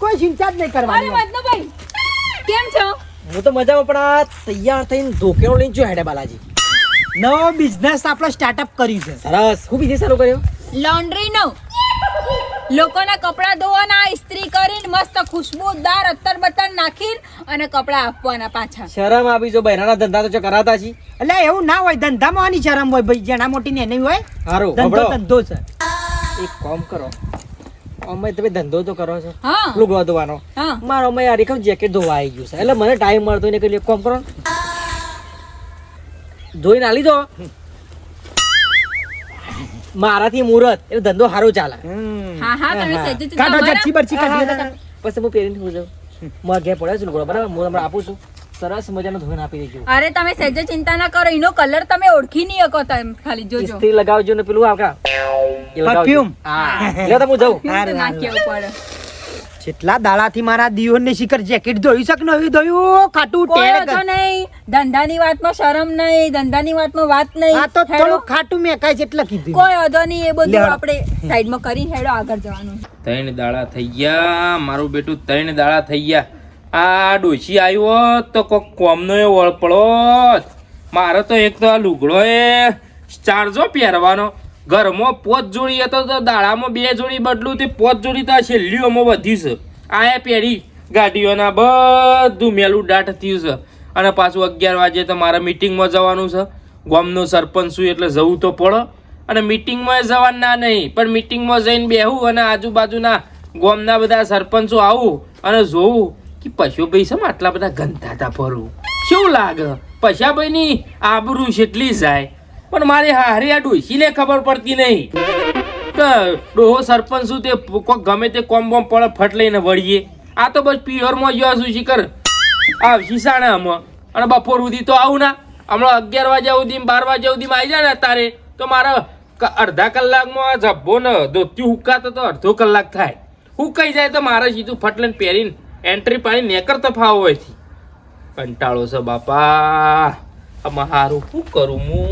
કોઈ ચિંતા જ નહીં કરવાની. અરે મતલબ કેમ છો? હું તો મજામાં પણ આ તૈયાર થઈને ધોકેનો લઈને જો હેડે બાલાજી. નવો બિઝનેસ આપણે સ્ટાર્ટઅપ કર્યું છે. સરસ. ખૂબ બીજી સારું કર્યો. લોન્ડ્રી નો લોકોના કપડા ધોવાના, ઇસ્ત્રી કરીને મસ્ત ખુશ્બુદાર અત્તર બત્તર નાખીને અને કપડા આપવાના પાછા. શરમ આવી જો બહેરાના ધંધા તો કરાતા છી. એટલે એવું ના હોય, ધંધામાં આની શરમ હોય ભાઈ, જેના મોટી ને નહીં હોય. હારું ધંધો ધંધો છે. એક કામ કરો, અમે તમે ધંધો તો કરો છો હા લુગડો ધોવાનો, હા મારો અમે યાર એકમ જેકેટ ધોવા આવી ગયું છે એટલે મને ટાઈમ મળતો ને એટલે એક કામ કરો ધોઈને આલી દો. મારાથી મુહૂર્ત એટલે ધંધો સારો ચાલે. હા હા તમે સહેજ જ કાઢો તમારા- જચ્છી બચ્છી કાઢી દો. પછી હું પહેરીને હું જાઉં મારા ઘેર પડ્યો છે લુગડો, બરાબર? હું તમને આપું છું, સરસ મજાનો ધોઈને આપી દેજો. અરે તમે સહેજ ચિંતા ના કરો, એનો કલર તમે ઓળખી નહીં શકો, તમે ખાલી જોજો. ઇસ્ત્રી લગાવજો ને પેલું આવકા Perfume. લે તો હું જાઉં. તો નાખ્યા પડે. જેટલા દાડાથી મારા દિયોને શિખર જેકેટ ધોઈ શક નવી ધોયું ખાટું કોઈ ટેડ વાંધો નહીં, ધંધાની વાતમાં શરમ નહીં, ધંધાની વાતમાં વાત નહીં. આ તો હેડો. થોડું ખાટું મેં કાંઈ જેટલા કીધું. કોઈ વાંધો નહીં, એ બધું લેવડો. આપણે સાઈડમાં કરીને હેડો આગળ જવાનું. 3 દાડા થઈ ગયા મારું બેટું, 3 દાડા થઈ ગયા. આ ડોશી આવ્યો તો કોક કોમનો એ વળપળો. મારે તો એક તો આ લુગડો એ ચારજો પહેરવાનો, ઘરમાં 5 જોડી હતો તો દાડામાં 2 જોડી બદલું તે 5 જોડી તો આ છેલ્લીઓમાં વધી છે. આ એ પહેરી ગાડીઓના બધું મેલું દાટ થયું છે. અને પાછું 11 વાગે તો મારે મિટિંગમાં જવાનું છે. ગામનો સરપંચ છું એટલે જવું તો પડે. અને મિટિંગમાં જવાનું ના નહીં, પણ મિટિંગમાં જઈને બેહું અને આજુબાજુના ગામના બધા સરપંચો આવું અને જોવું કે પશુભાઈ છે આટલા બધા ગંધાતા ફરવું શું લાગે. પશાભાઈની આબરૂ કેટલી જાય, પણ મારે હારે આ ડોશીને ખબર પડતી નહીં કે ડોહો સરપંચ શું તે કોક ગમે તે કોમ બોમ પડે ફટ લઈને વળીએ. આ તો બસ પિયરમાં જો શું શીખર આવશી સાણામાં અને બપોર સુધી તો આવું ના. હમણાં 11 વાગ્યા સુધી 12 વાગ્યા સુધી આવી જાય ને તારે તો મારા અડધા કલાકમાં જબ્બો ને ધોતી હુકાતો તો અડધો કલાક થાય. હુકાઈ જાય તો મારે સીધું ફટ લઈને પહેરીને એન્ટ્રી પાડી નેકર તો ફાવો હોયથી. કંટાળો છે બાપા. આમાં હારું શું કરું હું?